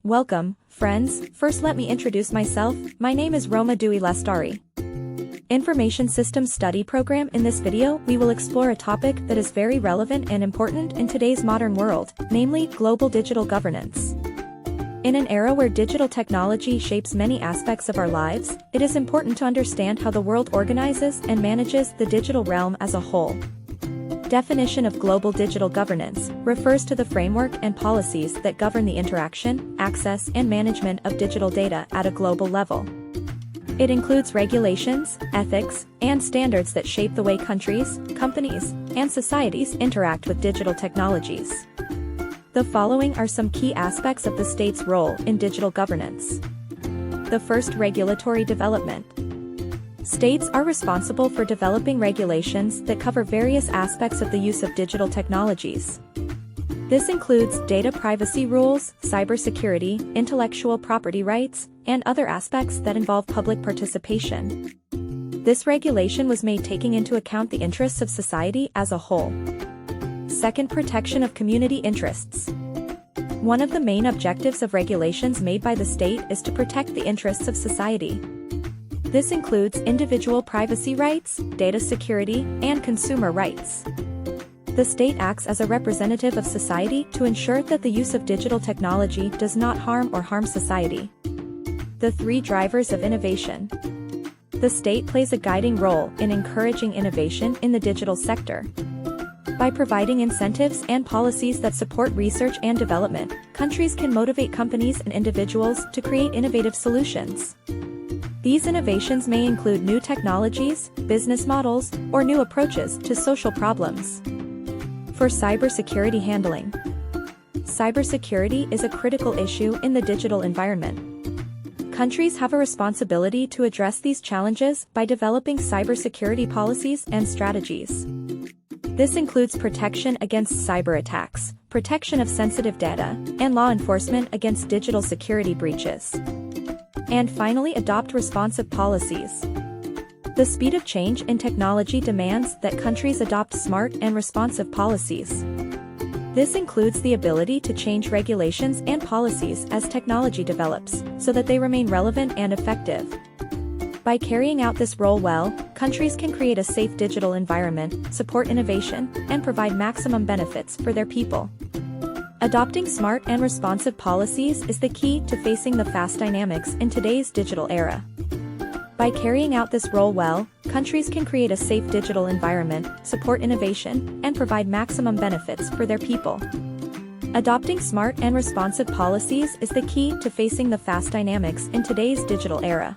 Welcome, friends. First let me introduce myself. My name is Rohma Dewi Lestari. Information Systems Study Program. In this video, we will explore a topic that is very relevant and important in today's modern world, namely global digital governance. In an era where digital technology shapes many aspects of our lives, it is important to understand how the world organizes and manages the digital realm as a whole. Definition of global digital governance refers to the framework and policies that govern the interaction, access, and management of digital data at a global level. It includes regulations, ethics, and standards that shape the way countries, companies, and societies interact with digital technologies. The following are some key aspects of the state's role in digital governance. The first, regulatory development. States are responsible for developing regulations that cover various aspects of the use of digital technologies. This includes data privacy rules, cybersecurity, intellectual property rights, and other aspects that involve public participation. This regulation was made taking into account the interests of society as a whole. Second, protection of community interests. One of the main objectives of regulations made by the state is to protect the interests of society. This includes individual privacy rights, data security, and consumer rights. The state acts as a representative of society to ensure that the use of digital technology does not harm society. The three drivers of innovation. The state plays a guiding role in encouraging innovation in the digital sector. By providing incentives and policies that support research and development, countries can motivate companies and individuals to create innovative solutions. These innovations may include new technologies, business models, or new approaches to social problems. For cybersecurity handling. Cybersecurity is a critical issue in the digital environment. Countries have a responsibility to address these challenges by developing cybersecurity policies and strategies. This includes protection against cyber attacks, protection of sensitive data, and law enforcement against digital security breaches. And finally, adopt responsive policies. The speed of change in technology demands that countries adopt smart and responsive policies. This includes the ability to change regulations and policies as technology develops, so that they remain relevant and effective. By carrying out this role well, countries can create a safe digital environment, support innovation, and provide maximum benefits for their people. Adopting smart and responsive policies is the key to facing the fast dynamics in today's digital era. By carrying out this role well, countries can create a safe digital environment, support innovation, and provide maximum benefits for their people. Adopting smart and responsive policies is the key to facing the fast dynamics in today's digital era.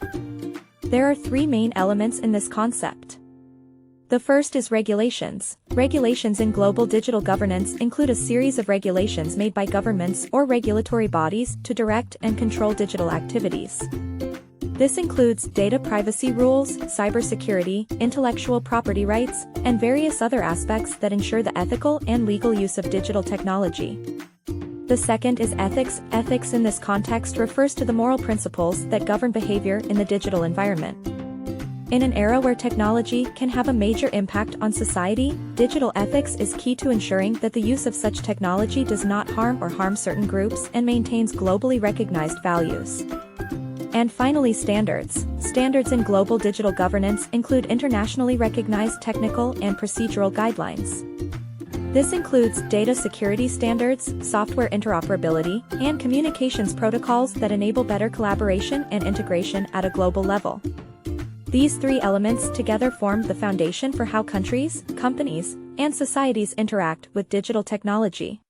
There are three main elements in this concept. The first is regulations. Regulations in global digital governance include a series of regulations made by governments or regulatory bodies to direct and control digital activities. This includes data privacy rules, cybersecurity, intellectual property rights, and various other aspects that ensure the ethical and legal use of digital technology. The second is ethics. Ethics in this context refers to the moral principles that govern behavior in the digital environment. In an era where technology can have a major impact on society, digital ethics is key to ensuring that the use of such technology does not harm certain groups and maintains globally recognized values. And finally, standards. Standards in global digital governance include internationally recognized technical and procedural guidelines. This includes data security standards, software interoperability, and communications protocols that enable better collaboration and integration at a global level. These three elements together form the foundation for how countries, companies, and societies interact with digital technology.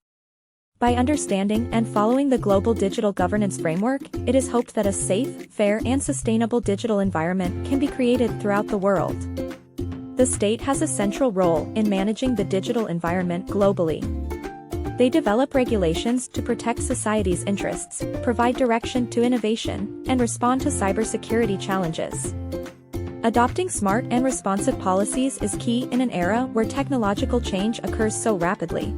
By understanding and following the global digital governance framework, it is hoped that a safe, fair, and sustainable digital environment can be created throughout the world. The state has a central role in managing the digital environment globally. They develop regulations to protect society's interests, provide direction to innovation, and respond to cybersecurity challenges. Adopting smart and responsive policies is key in an era where technological change occurs so rapidly.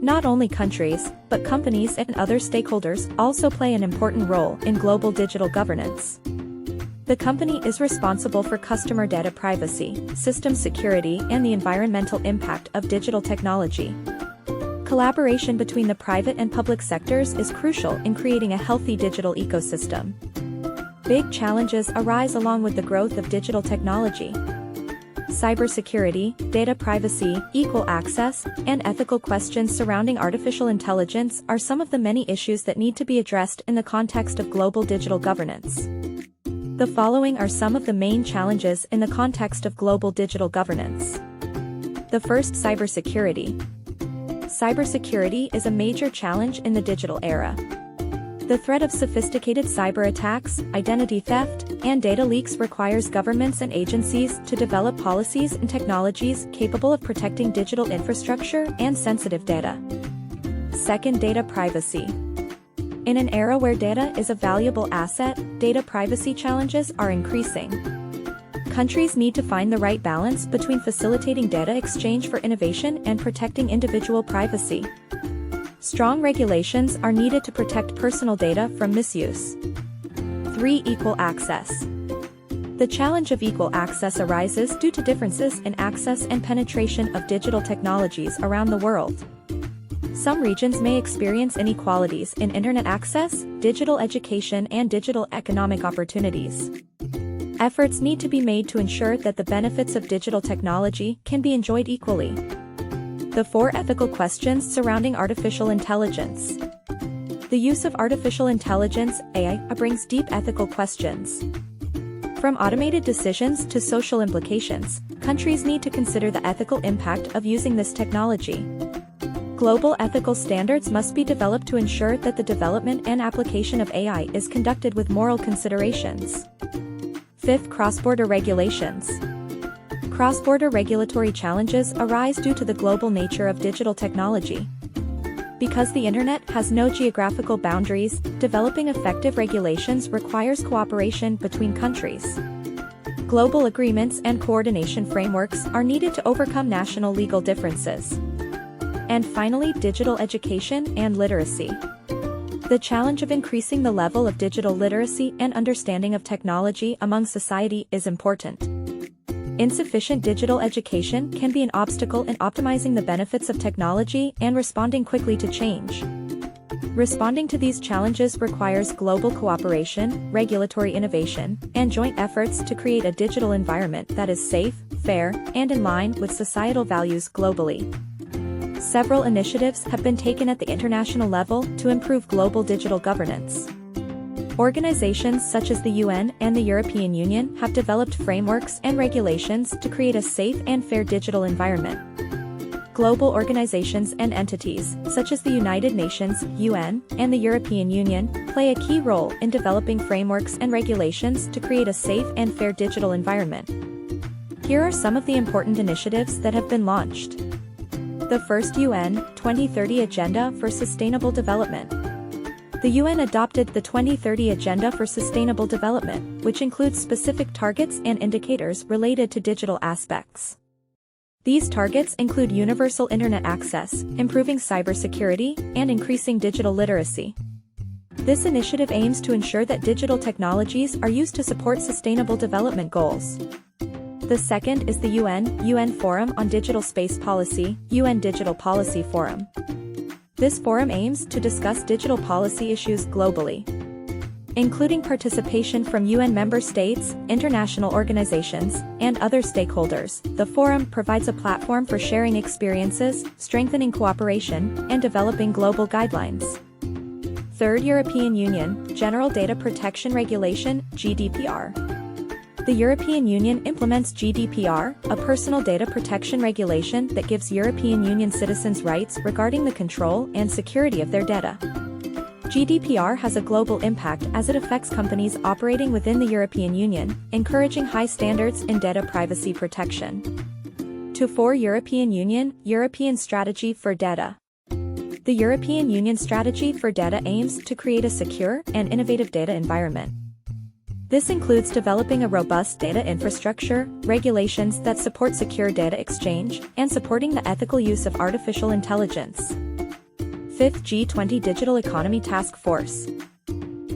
Not only countries, but companies and other stakeholders also play an important role in global digital governance. The company is responsible for customer data privacy, system security, and the environmental impact of digital technology. Collaboration between the private and public sectors is crucial in creating a healthy digital ecosystem. Big challenges arise along with the growth of digital technology. Cybersecurity, data privacy, equal access, and ethical questions surrounding artificial intelligence are some of the many issues that need to be addressed in the context of global digital governance. The following are some of the main challenges in the context of global digital governance. The first, cybersecurity. Cybersecurity is a major challenge in the digital era. The threat of sophisticated cyber attacks, identity theft, and data leaks requires governments and agencies to develop policies and technologies capable of protecting digital infrastructure and sensitive data. Second, data privacy. In an era where data is a valuable asset, data privacy challenges are increasing. Countries need to find the right balance between facilitating data exchange for innovation and protecting individual privacy. Strong regulations are needed to protect personal data from misuse. 3. Equal access. The challenge of equal access arises due to differences in access and penetration of digital technologies around the world. Some regions may experience inequalities in internet access, digital education, and digital economic opportunities. Efforts need to be made to ensure that the benefits of digital technology can be enjoyed equally. The 4. Ethical questions surrounding artificial intelligence. The use of artificial intelligence, AI, brings deep ethical questions. From automated decisions to social implications, countries need to consider the ethical impact of using this technology. Global ethical standards must be developed to ensure that the development and application of AI is conducted with moral considerations. 5. Cross-border regulations. Cross-border regulatory challenges arise due to the global nature of digital technology. Because the internet has no geographical boundaries, developing effective regulations requires cooperation between countries. Global agreements and coordination frameworks are needed to overcome national legal differences. And finally, digital education and literacy. The challenge of increasing the level of digital literacy and understanding of technology among society is important. Insufficient digital education can be an obstacle in optimizing the benefits of technology and responding quickly to change. Responding to these challenges requires global cooperation, regulatory innovation, and joint efforts to create a digital environment that is safe, fair, and in line with societal values globally. Several initiatives have been taken at the international level to improve global digital governance. Organizations such as the UN and the European Union have developed frameworks and regulations to create a safe and fair digital environment. Global organizations and entities, such as the United Nations, UN, and the European Union, play a key role in developing frameworks and regulations to create a safe and fair digital environment. Here are some of the important initiatives that have been launched. The first, UN 2030 Agenda for Sustainable Development. The UN adopted the 2030 Agenda for Sustainable Development, which includes specific targets and indicators related to digital aspects. These targets include universal internet access, improving cybersecurity, and increasing digital literacy. This initiative aims to ensure that digital technologies are used to support sustainable development goals. The second is the UN Forum on Digital Space Policy, UN Digital Policy Forum. This forum aims to discuss digital policy issues globally, including participation from UN member states, international organizations, and other stakeholders. The forum provides a platform for sharing experiences, strengthening cooperation, and developing global guidelines. Third, European Union General Data Protection Regulation, GDPR. The European Union implements GDPR, a personal data protection regulation that gives European Union citizens rights regarding the control and security of their data. GDPR has a global impact as it affects companies operating within the European Union, encouraging high standards in data privacy protection. 4. European Union European Strategy for Data. The European Union Strategy for Data aims to create a secure and innovative data environment. This includes developing a robust data infrastructure, regulations that support secure data exchange, and supporting the ethical use of artificial intelligence. 5th, G20 Digital Economy Task Force.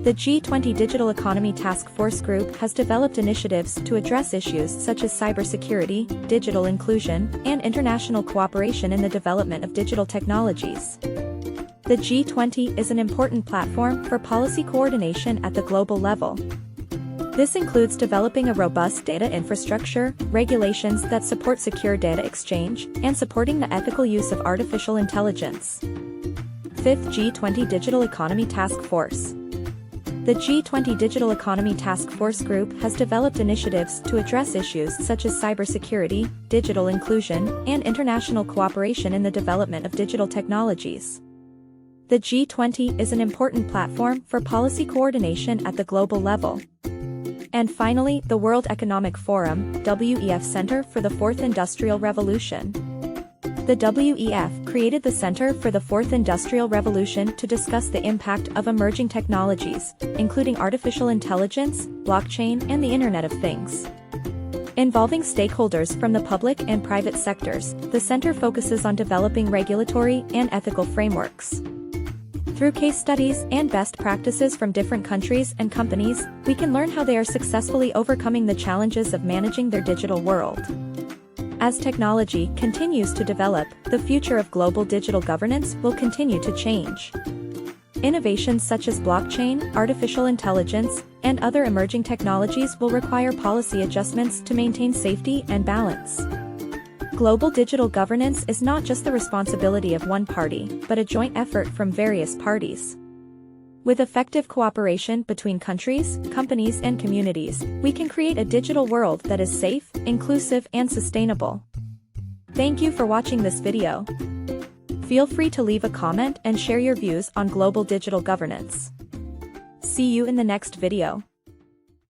The G20 Digital Economy Task Force Group has developed initiatives to address issues such as cybersecurity, digital inclusion, and international cooperation in the development of digital technologies. The G20 is an important platform for policy coordination at the global level. This includes developing a robust data infrastructure, regulations that support secure data exchange, and supporting the ethical use of artificial intelligence. 5th G20 Digital Economy Task Force. The G20 Digital Economy Task Force Group has developed initiatives to address issues such as cybersecurity, digital inclusion, and international cooperation in the development of digital technologies. The G20 is an important platform for policy coordination at the global level. And finally, the World Economic Forum, WEF Center for the Fourth Industrial Revolution. The WEF created the Center for the Fourth Industrial Revolution to discuss the impact of emerging technologies, including artificial intelligence, blockchain, and the Internet of Things. Involving stakeholders from the public and private sectors, the center focuses on developing regulatory and ethical frameworks. Through case studies and best practices from different countries and companies, we can learn how they are successfully overcoming the challenges of managing their digital world. As technology continues to develop, the future of global digital governance will continue to change. Innovations such as blockchain, artificial intelligence, and other emerging technologies will require policy adjustments to maintain safety and balance. Global digital governance is not just the responsibility of one party, but a joint effort from various parties. With effective cooperation between countries, companies, and communities, we can create a digital world that is safe, inclusive, and sustainable. Thank you for watching this video. Feel free to leave a comment and share your views on global digital governance. See you in the next video.